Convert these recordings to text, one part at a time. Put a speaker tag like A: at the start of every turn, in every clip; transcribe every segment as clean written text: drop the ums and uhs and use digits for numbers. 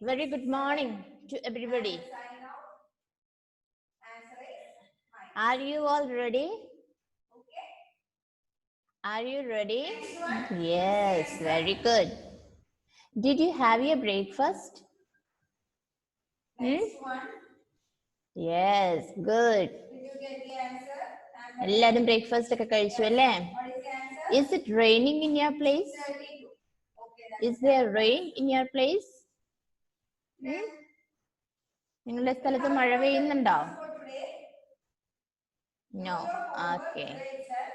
A: very good morning to everybody. Are you all ready? Are you ready? Yes, very good. Did you have your breakfast? Yes, good.
B: Did you get the answer?
A: എല്ലാരും breakfast ഒക്കെ കഴിച്ചു അല്ലേ?
B: What is the answer?
A: Is it raining in your place?
B: 32. Okay,
A: Is there rain in your place? നിങ്ങളുടെ സ്ഥലത്ത് മഴ പെയ്യുന്നുണ്ടോ?
B: for today.
A: No.
B: Homework
A: Okay.
B: today itself.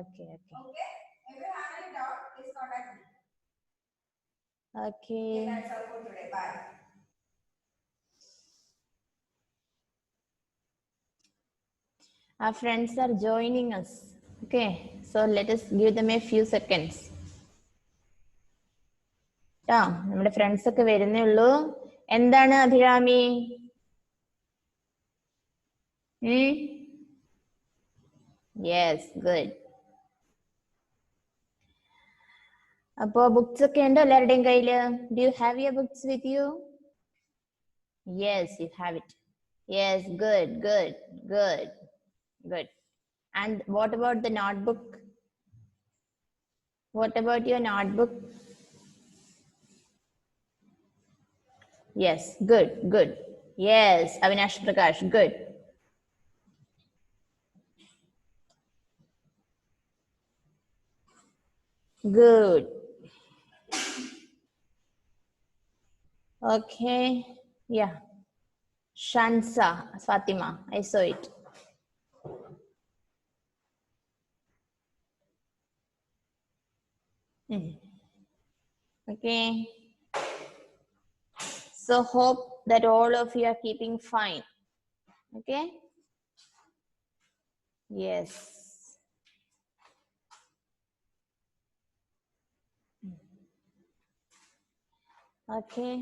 A: Okay.
B: Okay. If you have any doubt, please contact me.
A: Okay.
B: That's all for today. Bye.
A: Our friends are joining us. Okay, so let us give them a few seconds. നമ്മുടെ friends ഒക്കെ വരുന്നേ ഉള്ളൂ. എന്താണ് Abhirami? Yes, good. അപ്പോ books ഒക്കെ ഉണ്ടോ എല്ലാവരുടെയും കയ്യില്? Do you have your books with you? Yes, you have it. Yes, good. And what about the notebook? What about your notebook? Yes, good. Yes, Avinash Prakash, good. Good. Okay, yeah. Shansa, Fatima, I saw it. Okay. So hope that all of you are keeping fine. Okay. Yes. Okay.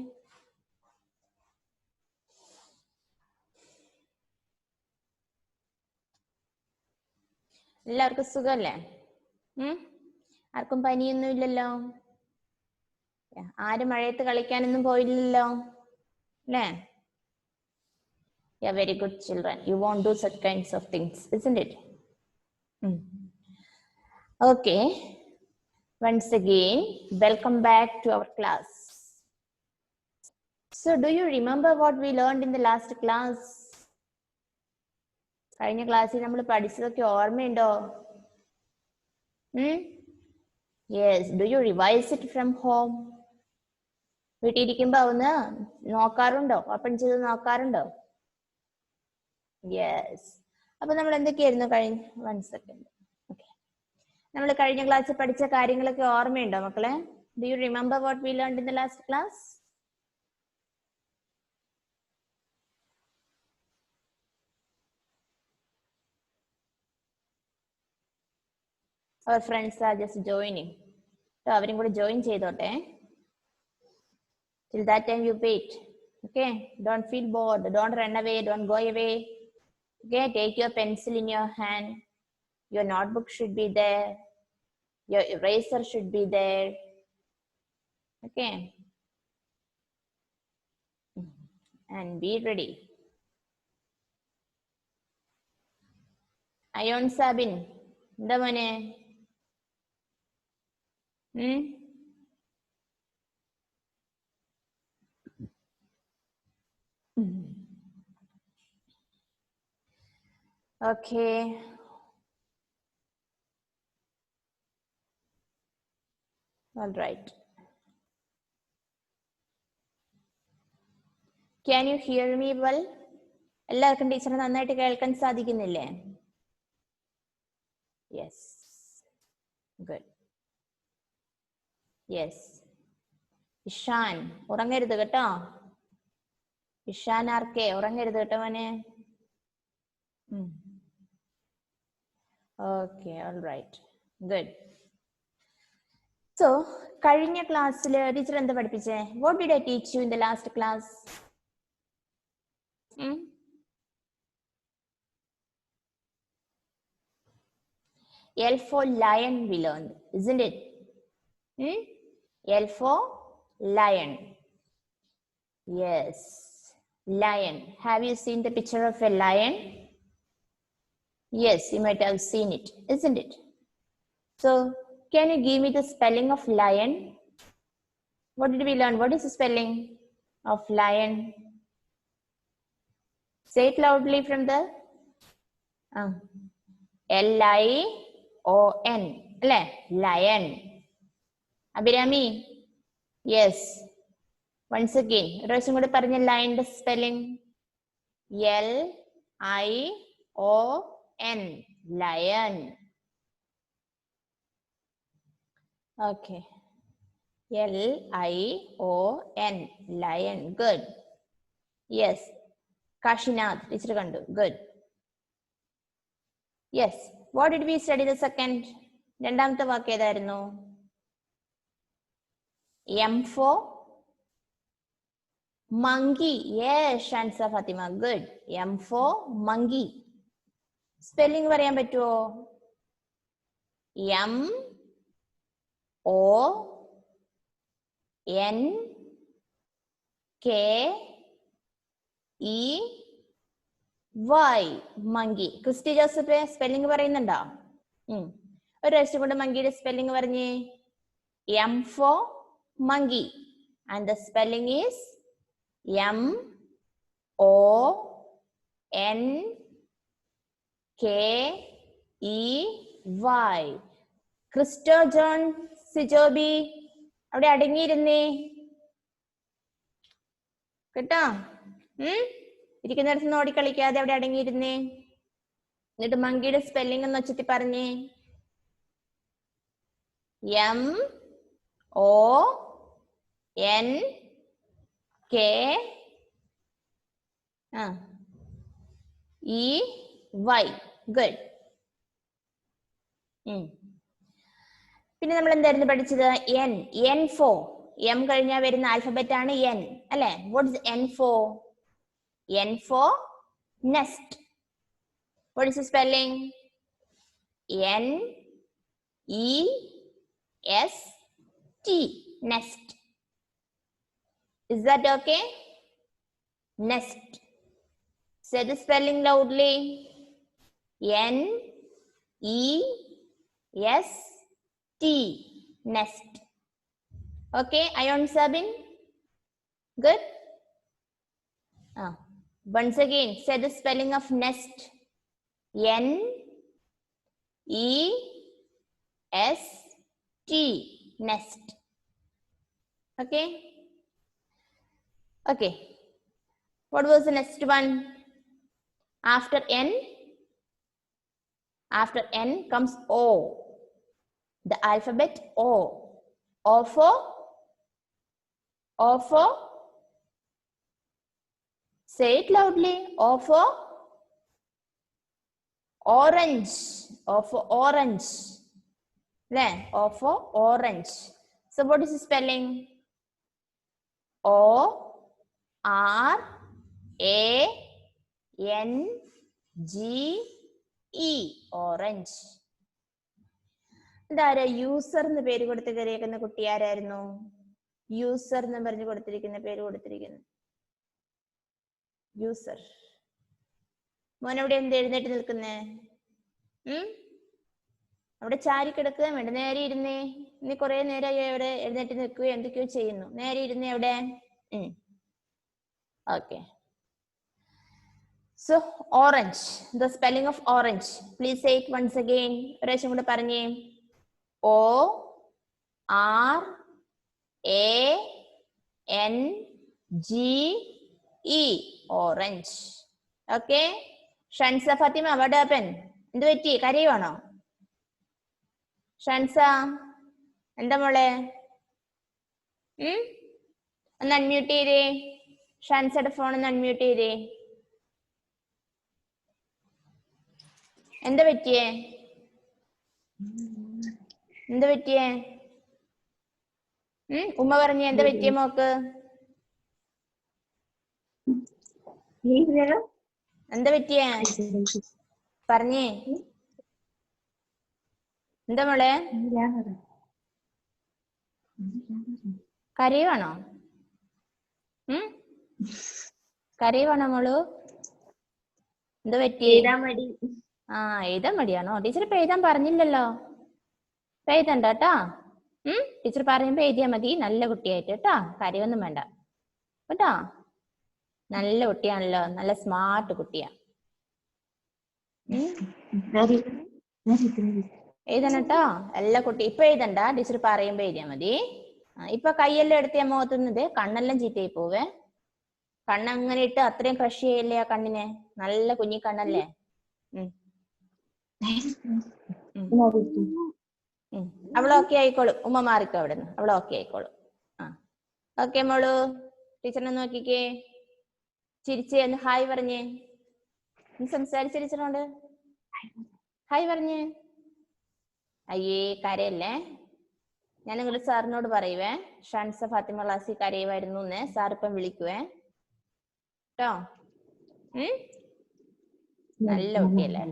A: എല്ലാവർക്കും സുഖല്ലേ? ആർക്കും പനിയൊന്നും ഇല്ലല്ലോ? ആരും മഴയത്ത് കളിക്കാനൊന്നും പോയില്ലല്ലോ അല്ലേ? Yeah, very good children. You won't do such kinds of things, isn't it? Okay. Once again, welcome back to our class. So, do you remember what we learned in the last class? കഴിഞ്ഞ ക്ലാസ്സിൽ നമ്മൾ പഠിച്ചതൊക്കെ ഓർമ്മയുണ്ടോ? Yes. Do you revise it from home? വീട്ടിലിരിക്കുമ്പോ ഒന്ന് നോക്കാറുണ്ടോ? Open ചെയ്ത് നോക്കാറുണ്ടോ? Yes. അപ്പൊ നമ്മൾ എന്തൊക്കെയായിരുന്നു കഴിഞ്ഞ 1 second. ഓക്കെ, നമ്മൾ കഴിഞ്ഞ ക്ലാസ്സിൽ പഠിച്ച കാര്യങ്ങളൊക്കെ ഓർമ്മയുണ്ടോ മക്കളെ? Do you remember what we learned in the last class? Our friends are just joining. So അവരും കൂടെ join ചെയ്തോട്ടെ. Till that time you wait. Okay, don't feel bored, don't run away, don't go away. Okay, take your pencil in your hand. Your notebook should be there. Your eraser should be there. Okay, and be ready. Ayon Sabin, എന്താ മോനെ? Okay. All right. Can you hear me well? എല്ലാവർക്കും ടീച്ചറെ നന്നായിട്ട് കേൾക്കാൻ സാധിക്കുന്നില്ലേ? Yes. Good. Yes. Ishan ഉറങ്ങരുത് കേട്ടോ. ഇഷാൻ ആർക്കെ ഉറങ്ങരുത് കേട്ടോ മോനെ. Okay, all right. Good. So, കഴിഞ്ഞ ക്ലാസ്സിൽ ടീച്ചർ എന്താ പഠിപ്പിച്ചേ? What did I teach you in the last class? L for lion we learned, isn't it? L for lion. Yes. Lion. Have you seen the picture of a lion? Yes, you might have seen it, isn't it? So, can you give me the spelling of lion? What did we learn? What is the spelling of lion? Say it loudly from the Lion. അല്ലേ? Lion. Abhirami? Yes. Once again, ഒരു പ്രാവശ്യം കൂടി പറഞ്ഞ ലയന്റെ spelling. Lion. Lion. Okay. Lion. Lion. Good. Yes. Kashinath. Teacher kandu. Good. Yes. What did we study the second? രണ്ടാമത്തെ വാക്ക് ഏതായിരുന്നു? M for monkey. Yes, Shansa Fatima. Good. M for monkey. Spelling പറയാൻ പറ്റുമോ? MONKEY. monkey. Christy Joseph spelling പറയുന്നുണ്ടോ? ഒരു പ്രാവശ്യം കൊണ്ട് മങ്കിയുടെ spelling പറഞ്ഞേ. M for monkey. And the spelling is MONKEY. Christo John സിജോബി അവിടെ അടങ്ങിയിരുന്നേ കേട്ടോ. ഇരിക്കുന്നിടത്ത് നിന്ന് ഓടിക്കളിക്കാതെ അവിടെ അടങ്ങിയിരുന്നേ. എന്നിട്ട് മങ്കിയുടെ സ്പെല്ലിംഗ് എന്ന് വെച്ചിട്ട് പറഞ്ഞേ. MONKEY. Good. പിന്നെ നമ്മൾ എന്തായിരുന്നു പഠിച്ചത്? N for. M കഴിഞ്ഞാൽ വരുന്ന ആൽഫബറ്റ് ആണ് N അല്ലെ? What is N for? N for nest. What is the spelling? NEST. Nest. Is that okay? Nest. Say the spelling loudly. NEST. Nest. Okay, Ayon Sabin? Good? Once again, say the spelling of nest. NEST. Nest. Okay? Okay. What was the next one? After N? After N comes O. The alphabet O. O for? Say it loudly. O for? Orange. O for orange. O for orange. So what is the spelling? ORANGE. Orange. ഇതാരാ user എന്ന് പേര് കൊടുത്ത് കയറിയേക്കുന്ന കുട്ടി ആരായിരുന്നു? User എന്ന് പറഞ്ഞു കൊടുത്തിരിക്കുന്ന പേര് കൊടുത്തിരിക്കുന്നു. യൂസർ. മോൻ അവിടെ എന്ത് എഴുന്നേറ്റ് നിൽക്കുന്നേ? അവിടെ ചാരി കിടക്കുക വേണ്ട, നേരെ ഇരുന്നേ. ഇനി കുറെ നേരമായി അവിടെ എഴുന്നേറ്റ് നിൽക്കുകയോ എന്തൊക്കെയോ ചെയ്യുന്നു. നേരെ ഇരുന്നേ അവിടെ. Okay. So orange. The spelling of orange. Please say it once again. ഒരു പ്രാവശ്യം കൂടെ പറഞ്ഞേ. ORANGE. Orange. Okay. Shansa Fathima, what happened? എന്ത് പറ്റി? കരയുവാണോ? ഷൻസ എന്താ മോളെ? ഒന്ന് അൺമ്യൂട്ട് ചെയ്തേ. ഷൻസയുടെ ഫോൺ ഒന്ന് അൺമ്യൂട്ട് ചെയ്തേ. എന്താ പറ്റിയേ? എന്താ പറ്റിയേ? ഉമ്മ പറഞ്ഞേ എന്താ പറ്റിയേ മോക്ക്? എന്താ പറ്റിയേ? പറഞ്ഞേ. എന്താ മോളെ? കരയുവാണോ? കരയുവാണോ മോളു? എന്ത് പറ്റി?
C: എഴുതാൻ മടി.
A: എഴുതാൻ മടിയാണോ? ടീച്ചർ ഇപ്പൊ എഴുതാൻ പറഞ്ഞില്ലല്ലോ. ഇപ്പൊ എഴുതണ്ട കേട്ടാ. ടീച്ചർ പറയുമ്പോ എഴുതിയാ മതി. നല്ല കുട്ടിയായിട്ട് കേട്ടാ. കരയൊന്നും വേണ്ട കേട്ടാ. നല്ല കുട്ടിയാണല്ലോ. നല്ല സ്മാർട്ട് കുട്ടിയാ. എഴുതണം കേട്ടോ. എല്ലാ കുട്ടി ഇപ്പൊ എഴുതണ്ട. ടീച്ചർ പറയുമ്പോ എഴുതിയാ മതി. ഇപ്പൊ കൈയെല്ലാം എടുത്ത് ഞാൻ മുഖത്തുനിന്നത് കണ്ണെല്ലാം ചീത്തയായി പോവേ. കണ്ണങ്ങനെ ഇട്ട് അത്രയും ക്രഷ് ചെയ്യല്ലേ ആ കണ്ണിനെ. നല്ല കുഞ്ഞി കണ്ണല്ലേ. അവൾ ഓക്കെ ആയിക്കോളും. ഉമ്മ മാറിക്കോ അവിടുന്ന്. അവൾ ഓക്കെ ആയിക്കോളും. ഓക്കെ മോളു. ടീച്ചറിനെ നോക്കിക്കേ. ചിരിച്ചേ. ഒന്ന് ഹായ് പറഞ്ഞേ. സംസാരിച്ച ടീച്ചറോണ്ട് ഹായ് പറഞ്ഞേ. അയ്യേ കരയല്ലേ. ഞാൻ നിങ്ങളുടെ സാറിനോട് പറയുവേ. ഷാൻസ ഫാത്തിമ ക്ലാസ്സിൽ കരയുമായിരുന്നു എന്ന് സാർ ഇപ്പം വിളിക്കുവേ കേട്ടോ. നല്ല കുട്ടിയല്ലേ.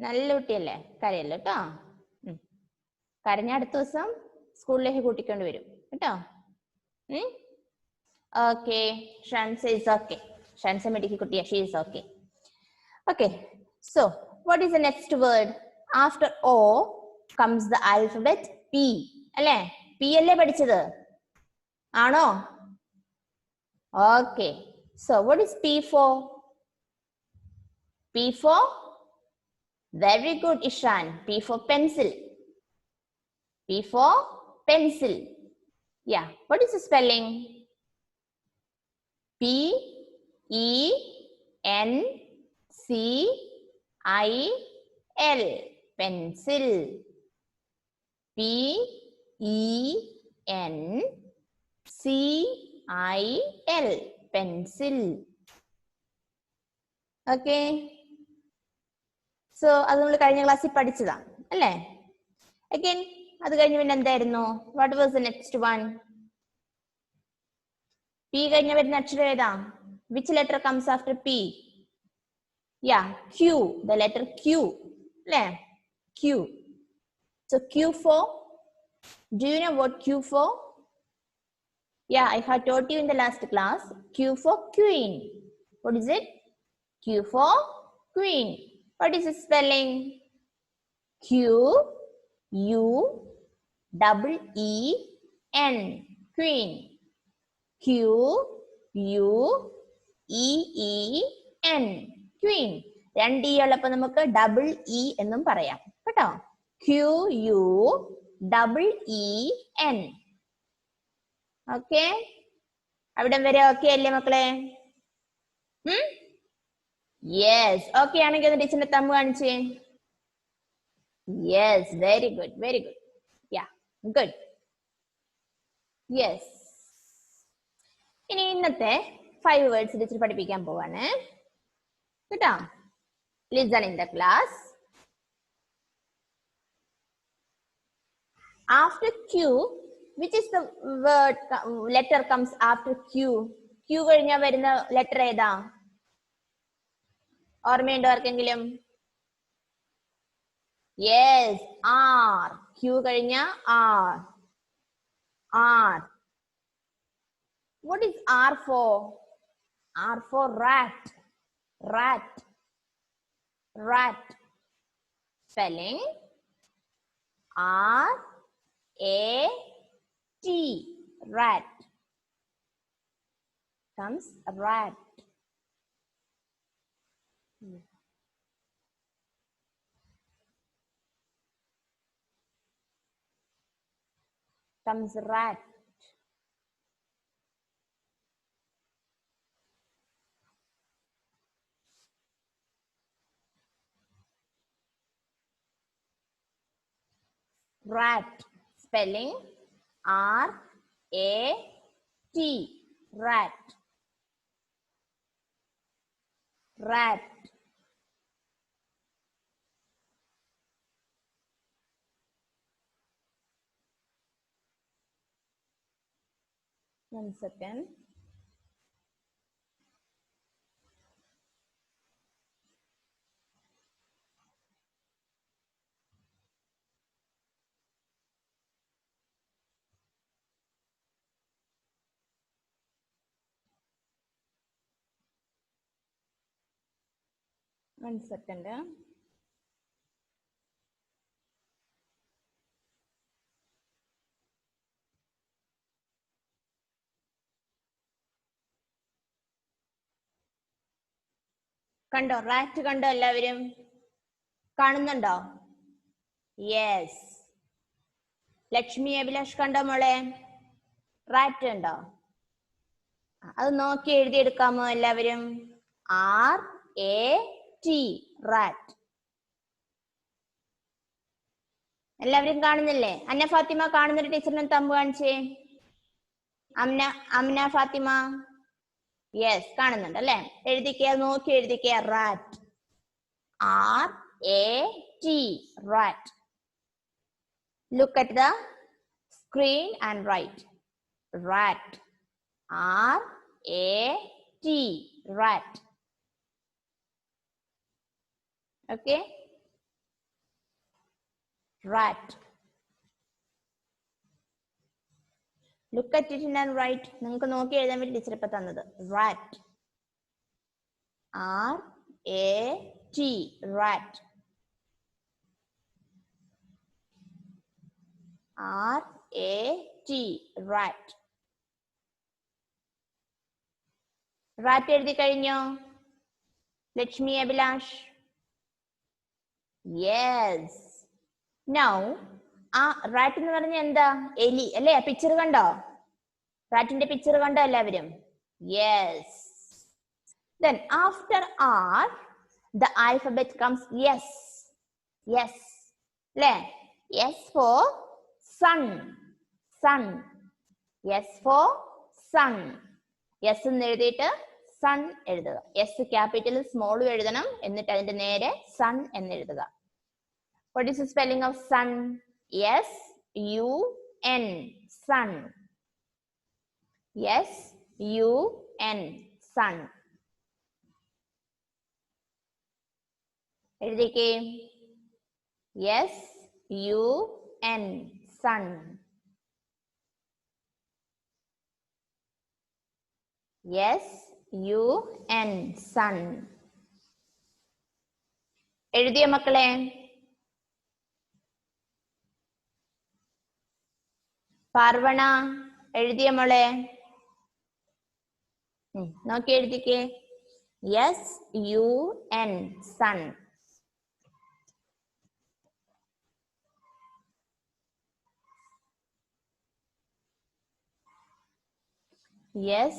A: നല്ല കുട്ടിയല്ലേ. കരയല്ലോ കേട്ടോ. കരഞ്ഞ അടുത്ത ദിവസം സ്കൂളിലേക്ക് കൂട്ടിക്കൊണ്ട് വരും കേട്ടോ. Okay. Shanza is okay. Shanza medical കുട്ടിയാ. She is okay. Okay. So what is the next word? After O comes the alphabet P. അല്ലേ? P അല്ലേ പഠിച്ചത്? ആണോ? ഓക്കെ. So what is P for? P for? Very good, Ishan. P for pencil. P for pencil. Yeah. What is the spelling? P E N C I L. Pencil. P E N C I L. Pencil. Okay. So അത് നമ്മൾ കഴിഞ്ഞ ക്ലാസ്സിൽ പഠിച്ചതാ അല്ലേ? Again അത് കഴിഞ്ഞ് പിന്നെ എന്തായിരുന്നു? What was the next one? P കഴിഞ്ഞ വരുന്ന അക്ഷരം ഏതാ? Which letter comes after P? Yeah, Q. The letter Q. അല്ലേ? Q. So Q for? Do you know what Q for? Yeah, I have taught you in the last class. Q for queen. What is it? Q for queen. What is the spelling? Q U double E N. Queen. Q U E E N. Queen. രണ്ട് E ഉള്ളപ്പോ നമുക്ക് double E എന്നും പറയാം കേട്ടോ. Q U double E N. Okay. അവിടം വരെ okay അല്ലേ മക്കളെ? യെസ്. ഓക്കെ ആണെങ്കിൽ ഒന്ന് ടീച്ചറിന്റെ തമ്പ് കാണിച്ചേ. Yes. Very good. Very good. Ya good. Yes. ഇനി ഇന്നത്തെ 5 വേർഡ്സ് ടീച്ചർ പഠിപ്പിക്കാൻ പോവാണ് കേട്ടോ. Listen in the class. After Q, which is the word letter comes after Q? Q കഴിഞ്ഞാ വരുന്ന ലെറ്റർ ഏതാ? ഓർമ്മയുണ്ടോ ആർക്കെങ്കിലും? Yes, R. Q കഴിഞ്ഞ R. R. What is R for? R for rat. Rat. Rat. Spelling R A T. Rat. Comes rat. Comes rat. Rat. Spelling R A T. Rat. Rat. One second. 1 second. കണ്ടോ rat കണ്ടോ എല്ലാവരും കാണുന്നുണ്ടോ? Yes. Lakshmi Abhilash കണ്ടോ മോളെ? Rat ഉണ്ടോ? അത് നോക്കി എഴുതിയെടുക്കാമോ എല്ലാവരും? RAT rat. എല്ലാവരും കാണുന്നില്ലേ? അന്ന ഫാത്തിമ കാണുന്നൊരു ടീച്ചറിനെ തമ്പ് കാണിച്ചേ. അമ്ന ഫാത്തിമ. യെസ് കാണുന്നുണ്ട് അല്ലെ? എഴുതിക്കുക, നോക്കി എഴുതിക്കുക. Rat. RAT rat. Look at the screen and write rat. RAT rat. Okay, rat. Look at it and write. നിങ്ങൾക്ക് നോക്കി എഴുതാൻ വേണ്ടി ടീച്ചർ ഇപ്പൊ തന്നത് rat. RAT rat. RAT rat. Rat എഴുതി കഴിഞ്ഞോ ലക്ഷ്മി അഭിലാഷ്? യെസ്. നൗ ആ റാറ്റ് എന്ന് പറഞ്ഞ എന്താ? എലി അല്ലേ? പിക്ചർ കണ്ടോ? റാറ്റിന്റെ പിക്ചർ കണ്ടോ എല്ലാവരും? Yes. Then after R the alphabet comes S. Yes അല്ലേ? S for sun. Sun. S for sun. S എന്ന് എഴുതിയിട്ട് സൺ എഴുതുക. എസ് ക്യാപിറ്റൽ സ്മോളും എഴുതണം, എന്നിട്ട് അതിന്റെ നേരെ സൺ എന്ന് എഴുതുക. What is the spelling of sun? SUN. Sun. SUN. Sun. എഴുതിക്കേ. SUN. Sun. SUN. Sun. എഴുതിയ മക്കളെ? പാർവണ എഴുതിയ മോളെ? നോക്കി എഴുതിക്കേ. SUN. Sun.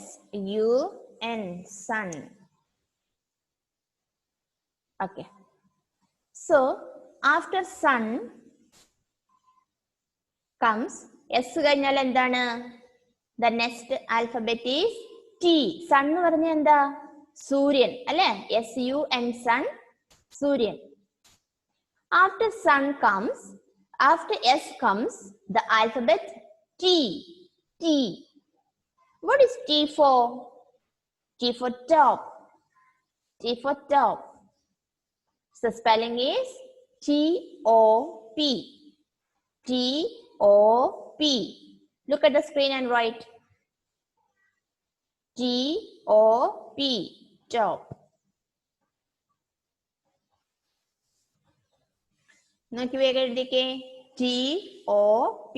A: SUN. Sun. Okay. So after sun comes S കഴിഞ്ഞാൽ എന്താണ്? The next alphabet is T. Sun എന്ന് പറഞ്ഞ എന്താ? സൂര്യൻ അല്ലെ? SUN. Sun. സൂര്യൻ. After sun comes, after S comes the alphabet T. T. What is T for? T for top. T for top. So spelling is TOP. TOP. Look at the screen and write TOP. Top. നോക്കി വേഗം എഴുതിക്കേ. TOP.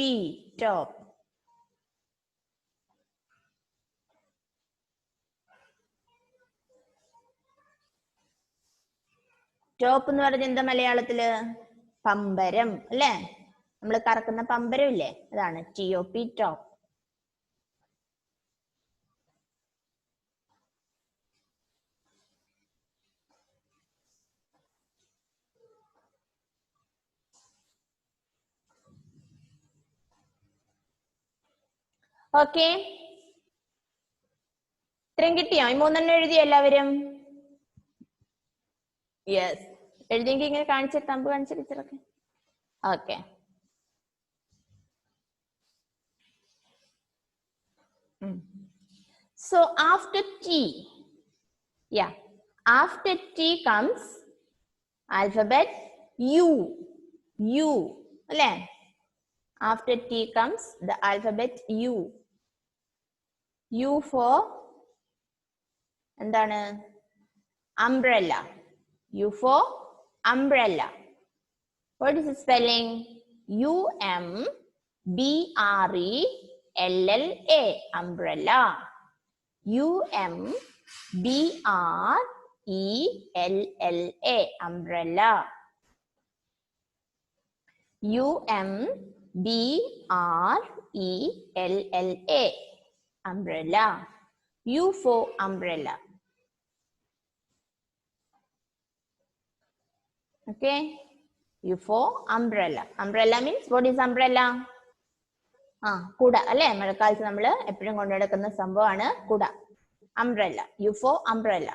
A: Top. Top എന്ന് പറഞ്ഞ എന്താ മലയാളത്തില്? പമ്പരം അല്ലെ? നമ്മൾ കറക്കുന്ന പമ്പരം ഇല്ലേ? അതാണ് TOP. ടോപ്പ്. ഓക്കെ, ഇത്രയും കിട്ടിയോ? ഈ മൂന്നെണ്ണം എഴുതിയോ എല്ലാവരും? യെസ്. എഴുതിയെങ്കിൽ ഇങ്ങനെ കാണിച്ച തമ്പ് കാണിച്ച ടീച്ചറൊക്കെ. Okay. So after T, yeah, after T comes alphabet U. U അല്ലേ? After T comes the alphabet U. U for എന്താണ്? Umbrella. U for umbrella. What is the spelling? U-M-B-R-E-L-L-A, umbrella. U-M-B-R-E-L-L-A, umbrella. U-M-B-R-E-L-L-A, umbrella. U for umbrella. Okay. U for umbrella. Umbrella means, what is umbrella? കുട അല്ലെ, മഴക്കാലത്ത് നമ്മൾ എപ്പോഴും കൊണ്ടു നടക്കുന്ന സംഭവമാണ് കുട. Umbrella. You for umbrella.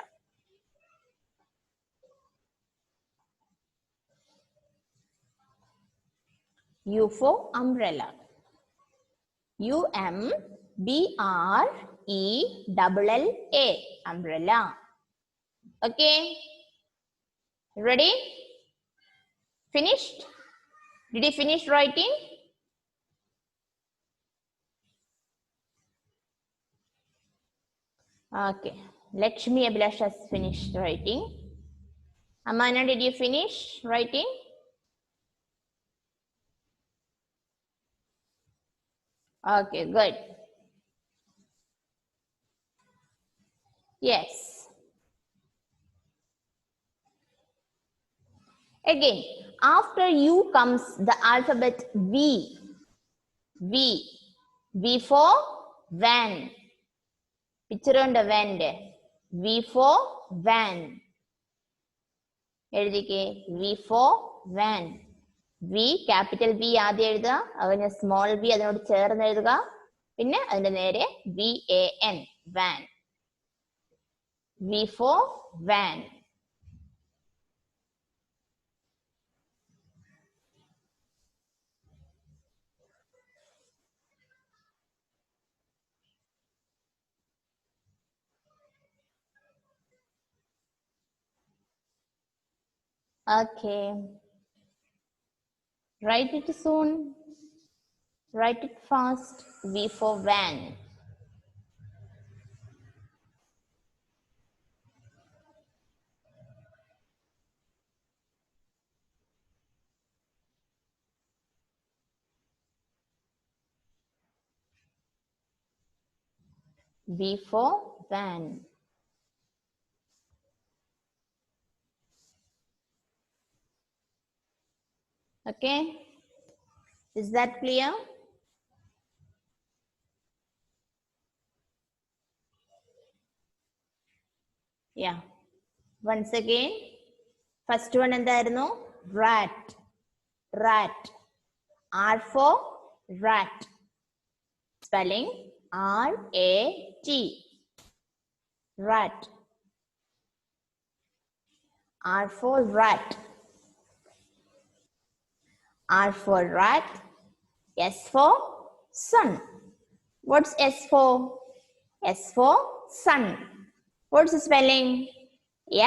A: U for umbrella. U-M-B-R-E-L-L-A, umbrella. Okay. Ready? Finished? Did you finish writing? Okay. Lakshmi Abhilash has finished writing. Amana, did you finish writing? Okay, good. Yes. Again, after U comes the alphabet V. V. V for van. Picture on the van. V for van. V for van. V, capital V ആദ്യം എഴുതുക, അതിന് small v അതിനോട് ചേർന്ന് എഴുതുക, പിന്നെ അതിന്റെ നേരെ VAN, van. V for van. Okay. Write it soon. Write it fast. V for van. V for van. Okay. Is that clear? Yeah. Once again, first one എന്തായിരുന്നു? Rat. Rat. R for rat. Spelling R-A-T. Rat. R for rat. R for rat. S for sun. What's S for? S for sun. What's the spelling?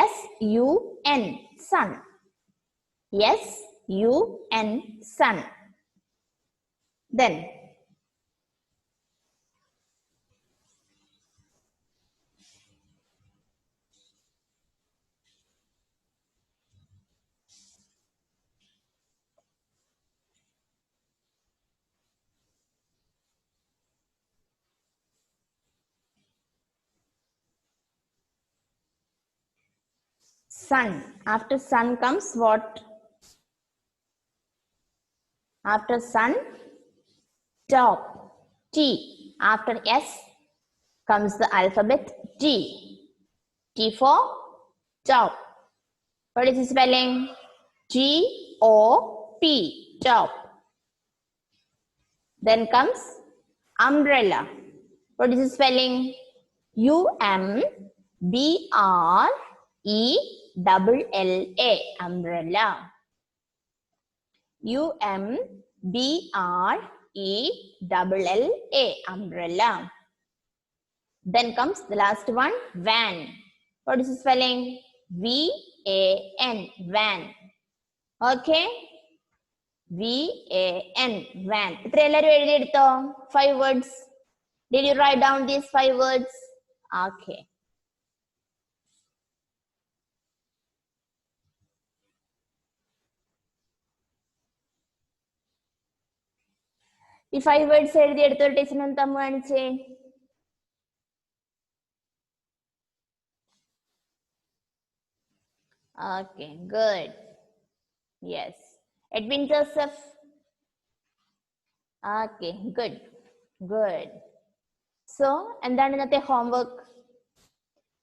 A: S-U-N. Sun. S-U-N. Sun. Then sun. After sun comes what? After sun, top. T. After S comes the alphabet T. T for top. What is the spelling? T-O-P. Top. Then comes umbrella. What is the spelling? U-M-B-R-E-L-L-A. Umbrella. U-M-B-R-E-L-L-A. Umbrella. Then comes the last one, van. What is the spelling? V-A-N. Van. Okay. V-A-N. Van. ഇത്ര എല്ലാവരും എഴുതിയെടുത്തോ? 5 words. Did you write down these 5 words? Okay. ഈ 5 words എഴുതി എടുത്തൊരു ടീച്ചറിനൊന്ന് തമ്മ് കാണിച്ചേ. Okay, good. Yes. Edwin Joseph. Okay, good. Good. So, എന്താണ് ഇന്നത്തെ homework?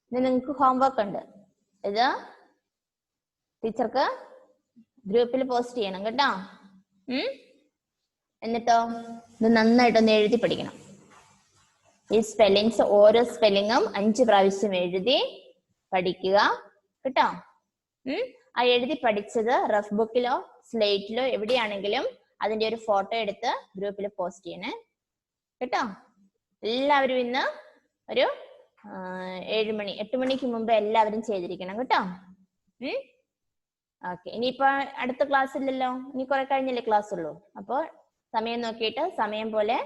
A: ഇന്ന് നിങ്ങൾക്ക് ഹോംവർക്ക് ഉണ്ട്. ഇത് ടീച്ചർക്ക് ഗ്രൂപ്പിൽ പോസ്റ്റ് ചെയ്യണം കേട്ടോ. എന്നിട്ടോ ഇത് നന്നായിട്ടൊന്ന് എഴുതി പഠിക്കണം. ഈ സ്പെല്ലിങ്സ് ഓരോ സ്പെല്ലിങ്ങും 5 പ്രാവശ്യം എഴുതി പഠിക്കുക കേട്ടോ. ആ എഴുതി പഠിച്ചത് റഫ് ബുക്കിലോ സ്ലേറ്റിലോ എവിടെയാണെങ്കിലും അതിന്റെ ഒരു ഫോട്ടോ എടുത്ത് ഗ്രൂപ്പിൽ പോസ്റ്റ് ചെയ്യണേ കേട്ടോ. എല്ലാവരും ഇന്ന് ഒരു 7 മണി 8 മണിക്ക് മുമ്പ് എല്ലാവരും ചെയ്തിരിക്കണം കേട്ടോ. ഓക്കെ, ഇനിയിപ്പോ അടുത്ത ക്ലാസ് ഇല്ലല്ലോ, ഇനി കുറെ കഴിഞ്ഞല്ലേ ക്ലാസ് ഉള്ളൂ. അപ്പോൾ സമയം നോക്കിയിട്ട് സമയം പോലെ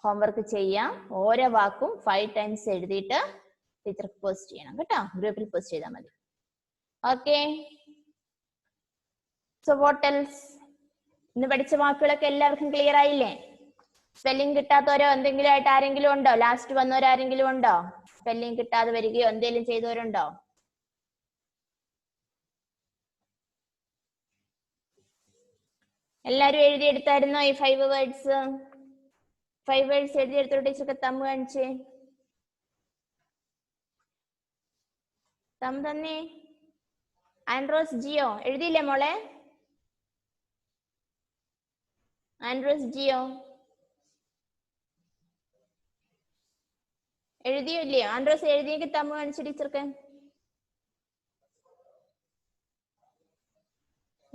A: ഹോംവർക്ക് ചെയ്യാം. ഓരോ വാക്കും 5 ടൈംസ് എഴുതിയിട്ട് ടീച്ചർക്ക് പോസ്റ്റ് ചെയ്യണം കേട്ടോ. ഗ്രൂപ്പിൽ പോസ്റ്റ് ചെയ്താൽ മതി. Okay, so what else? ഇന്ന് പഠിച്ച വാക്കുകളൊക്കെ എല്ലാവർക്കും ക്ലിയർ ആയില്ലേ? സ്പെല്ലിംഗ് കിട്ടാത്തവരോ എന്തെങ്കിലും ആയിട്ട് ആരെങ്കിലും ഉണ്ടോ? ലാസ്റ്റ് വന്നവരാരെങ്കിലും ഉണ്ടോ? സ്പെല്ലിംഗ് കിട്ടാതെ വരികയോ എന്തെങ്കിലും ചെയ്തവരുണ്ടോ? എല്ലാരും എഴുതിയെടുത്തായിരുന്നോ ഈ 5 വേർഡ്സ്? 5 വേർഡ്സ് എഴുതിയെടുത്ത ടീച്ചർക്ക് തമ്മ് കാണിച്ചേ. തം തന്നെ. ആൻഡ്രോസ് ജിയോ എഴുതിയില്ലേ മോളെ? ആൻഡ്രോസ് ജിയോ എഴുതിയോ ഇല്ലയോ? ആൻഡ്രോസ് എഴുതിയെങ്കിൽ തമ്മ് കാണിച്ചു ടീച്ചർക്ക്.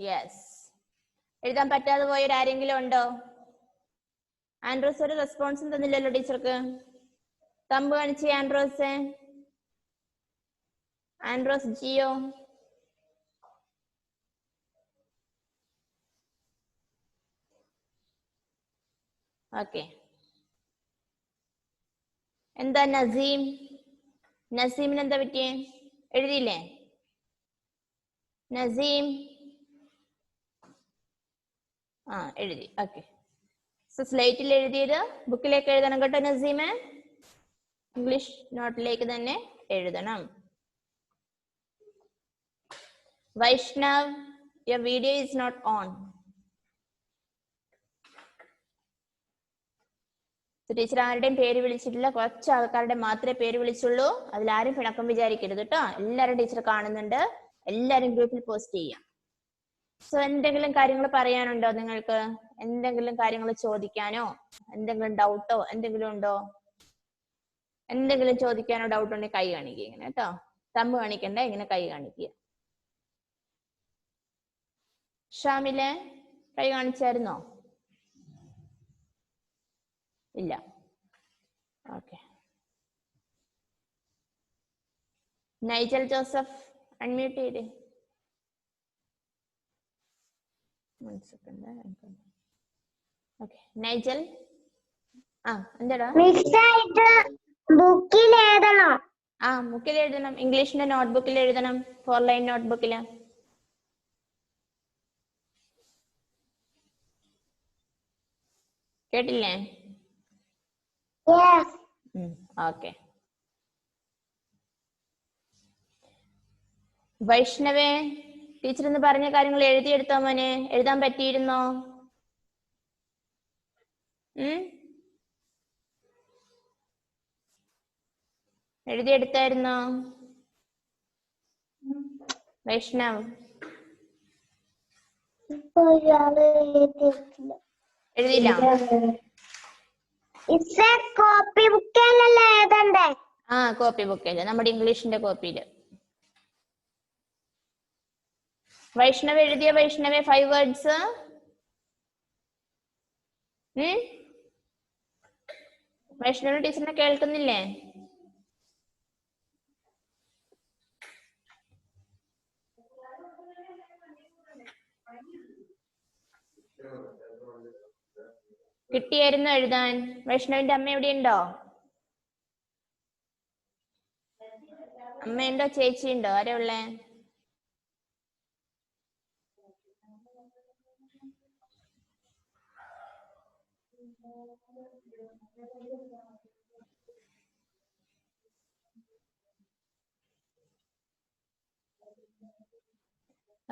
A: യെസ്. എഴുതാൻ പറ്റാതെ പോയൊരാരെങ്കിലും ഉണ്ടോ? ആൻഡ്രോസ് ഒരു റെസ്പോൺസും തന്നില്ലല്ലോ ടീച്ചർക്ക്. തമ്പ് കാണിച്ചേ ആൻഡ്രോസ്. ആൻഡ്രോസ് ജിയോ. ഓക്കെ. എന്താ നസീം? നസീമിന് എന്താ പറ്റിയേ? എഴുതിയില്ലേ നസീം? എഴുതി. ഓക്കെ, സ്ലേറ്റിൽ എഴുതിയത് ബുക്കിലേക്ക് എഴുതണം കേട്ടോ നസീമ്. ഇംഗ്ലീഷ് നോട്ടിലേക്ക് തന്നെ എഴുതണം. Vaishnav, your video is not on. Teacher ആരുടെയും പേര് വിളിച്ചിട്ടില്ല, കുറച്ച് ആൾക്കാരുടെ മാത്രമേ പേര് വിളിച്ചുള്ളൂ. അതിലാരും പിണക്കം വിചാരിക്കരുത് കേട്ടോ. എല്ലാവരും ടീച്ചർ കാണുന്നുണ്ട്. എല്ലാരും ഗ്രൂപ്പിൽ പോസ്റ്റ് ചെയ്യാം. സോ എന്തെങ്കിലും കാര്യങ്ങൾ പറയാനുണ്ടോ നിങ്ങൾക്ക്? എന്തെങ്കിലും കാര്യങ്ങൾ ചോദിക്കാനോ എന്തെങ്കിലും ഡൗട്ടോ എന്തെങ്കിലും ഉണ്ടോ? എന്തെങ്കിലും ചോദിക്കാനോ ഡൗട്ട് ഉണ്ടെങ്കിൽ കൈ കാണിക്കുക ഇങ്ങനെ കേട്ടോ. തമ്പ് കാണിക്കണ്ട, ഇങ്ങനെ കൈ കാണിക്കുക. ഷാമിലെ കൈ കാണിച്ചായിരുന്നോ? ഇല്ല. ഓക്കെ. നൈജൽ ജോസഫ് അൺമ്യൂട്ട് ചെയ്തേ. Okay, Nigel. എന്താടാ?
C: ബുക്കിൽ എഴുതണം.
A: ബുക്കിൽ എഴുതണം. ഇംഗ്ലീഷിന്റെ നോട്ട്ബുക്കിൽ എഴുതണം. 4 ലൈൻ നോട്ട്ബുക്കില്. കേട്ടില്ലേ? ഓക്കെ. വൈഷ്ണവേ, ടീച്ചർ ഇന്ന് പറഞ്ഞ കാര്യങ്ങൾ എഴുതിയെടുത്തോ മോനെ? എഴുതാൻ പറ്റിയിരുന്നോ? എഴുതിയെടുത്തായിരുന്നോ വൈഷ്ണവ്? എഴുതിയില്ല.
C: കോപ്പി ബുക്കിലല്ലേ എഴുതണ്ടേ?
A: കോപ്പി ബുക്കില്, നമ്മുടെ ഇംഗ്ലീഷിന്റെ കോപ്പിയില്. വൈഷ്ണവ് എഴുതിയ? വൈഷ്ണവെ 5 വേർഡ്സ് വൈഷ്ണവ ടീച്ചറിനെ കേൾക്കുന്നില്ലേ? കിട്ടിയായിരുന്നു എഴുതാൻ? വൈഷ്ണവിന്റെ അമ്മ എവിടെയുണ്ടോ? അമ്മയുണ്ടോ? ചേച്ചിയുണ്ടോ? ആരാ ഉള്ളേ?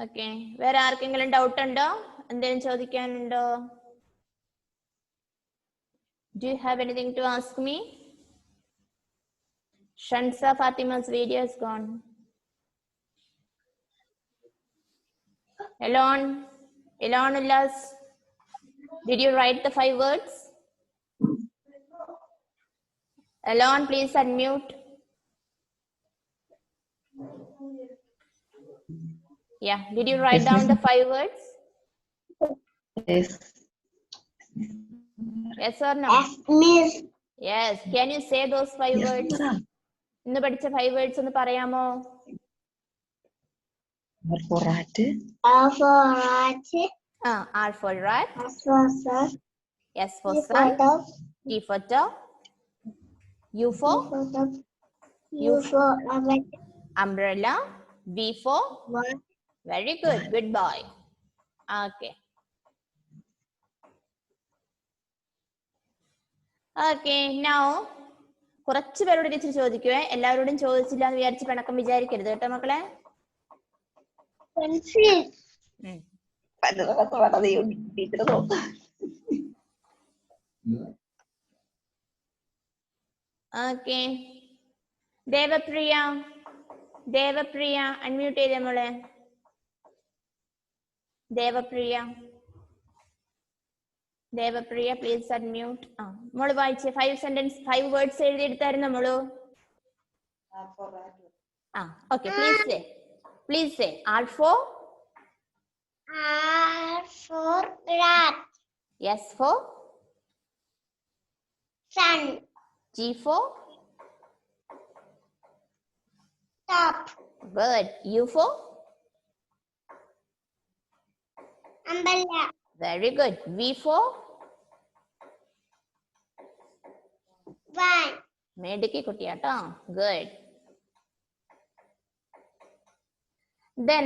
A: ഓക്കെ, വേറെ ആർക്കെങ്കിലും ഡൗട്ട് ഉണ്ടോ? എന്തെങ്കിലും ചോദിക്കാനുണ്ടോ? Do you have anything to ask me? Shansa Fatima's video is gone. Elon Ullas, did you write the 5 words? Elon, please unmute. Yeah, did you write down the 5 words?
D: Yes.
A: Yes or no?
C: Yes, miss.
A: Yes. Can you say those 5
D: Yes,
A: words?
D: madam.
A: ഇന്ന് പഠിച്ച 5 words ഒന്ന് പറയാമോ?
D: R for rat.
C: R for rat.
A: R for rat.
C: S for sun.
A: S for
C: T for
A: sun.
C: dog.
A: T for dog. U for
C: dog. U for
A: umbrella. V for
C: one.
A: very good. Good boy. Okay. Okay, now കുറച്ച് പേരോട് teacher ചോദിക്കുവേ. എല്ലാവരോടും ചോദിച്ചില്ല എന്ന് വിചാരിച്ച് പിണക്കം വിചാരിക്കരുത് കേട്ടോ മക്കളെ.
C: Pencil.
A: Okay. ദേവപ്രിയ അൺമ്യൂട്ട് ചെയ്തേ മോളെ. Devapriya please unmute. മോള് വായിച്ചേ. 5 വേർഡ്സ് എഴുതിയെടുത്തായിരുന്നു മോളു. Okay, please say R for
C: rat.
A: S for
C: Sun.
A: G for
C: Top.
A: good. U for
C: Umbrella.
A: very good. V for
C: Van.
A: മേടിക്ക് കുട്ടിയാട്ടോ. good. Then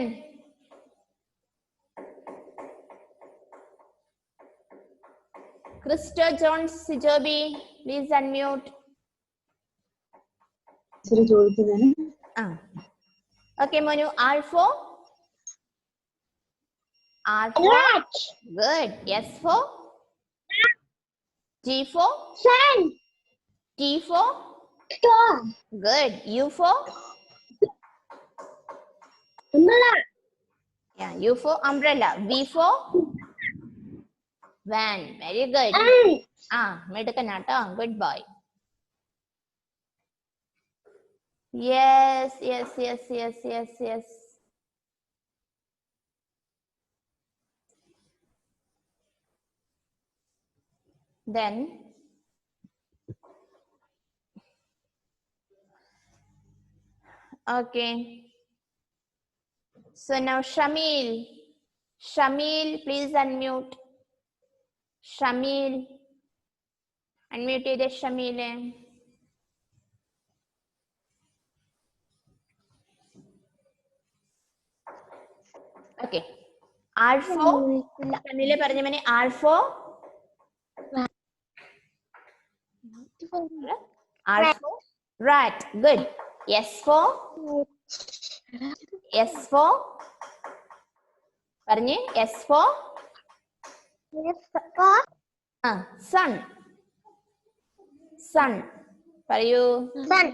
A: Christo Jones Sijobi, please unmute. Okay, Manu. R for
C: Rat.
A: good. S for T for
C: Sun.
A: T for
C: Storm.
A: good. U for
C: Umbrella.
A: yeah. U for umbrella. V for van. Very good. Medukanato. Good boy. Yes. Then okay. So now Shamil, please unmute. Unmute the Shamil. Okay. R for Shamil പറഞ്ഞ മനെ R for rat. Good. S for പറഞ്ഞേ. S for sun. പറയൂ.
C: Sun.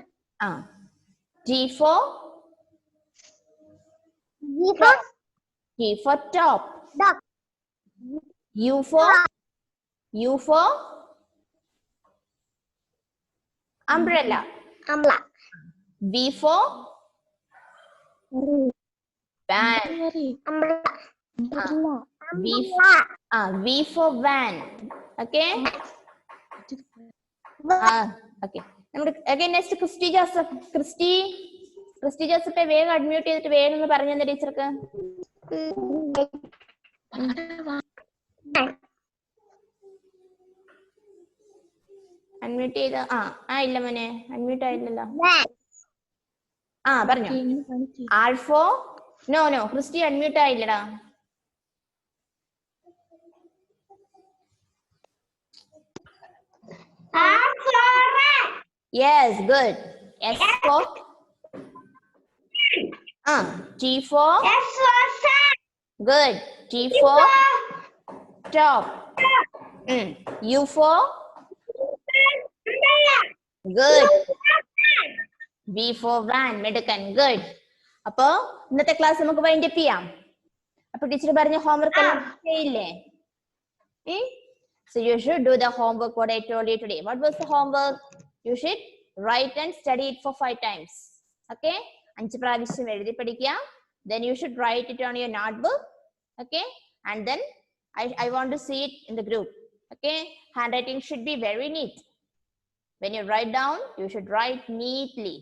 A: T for T for top.
C: Dog.
A: U for umbrella. V for van. V for van. Okay. Okay. Again, next Christy Joseph. Christy Joseph വേഗം അഡ്മ്യൂട്ട് ചെയ്തിട്ട് വേഗം ഒന്ന് പറഞ്ഞു തന്നെ ടീച്ചർക്ക്. Unmute ചെയ്ത ഇല്ല മോനെ, അൺമ്യൂട്ട് ആയില്ലല്ലോ. പറഞ്ഞോ. R for no Christy unmute ആയില്ലടാ. Yes, good. S for T for
C: S for sun.
A: good. T for top. U for
C: Umbrella.
A: good. V for van. Midukan. Good. അപ്പോ ഇന്നത്തെ ക്ലാസ് നമുക്ക് വൈൻഡ് അപ്പ് ചെയ്യാം. അപ്പൊ ടീച്ചർ പറഞ്ഞ homework എല്ലാം ചെയ്യില്ലേ? So you should do the homework what I told you today. What was the homework? You should write and study it for 5 times. Okay? 5 പ്രാവശ്യം എഴുതി പഠിക്കുക. Then you should write it on your notebook. Okay? And then I want to see it in the group. Okay? Handwriting should be very neat. When you write down, you should write neatly.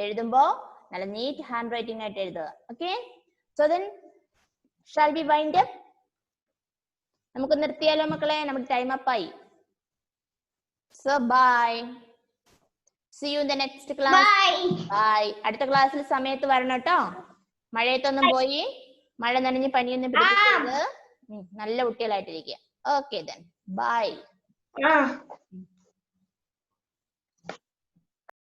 A: എഴുതുമ്പോ നല്ല neat handwriting ആയിട്ട് എഴുതുക. Okay? So then, shall we wind up? നമുക്ക് നിർത്തിയാലോ മക്കളെ? നമ്മുടെ time up ആയി. So bye. See you in the next class.
C: Bye.
A: Bye. അടുത്ത ക്ലാസ്സിൽ സമയത്ത് വരണം കേട്ടോ. മഴയത്തൊന്നും പോയി മഴ നനഞ്ഞ് പനിയൊന്നും പിടിക്കരുത്. നല്ല കുട്ടികളായിട്ടിരിക്കുക. Okay then. Bye.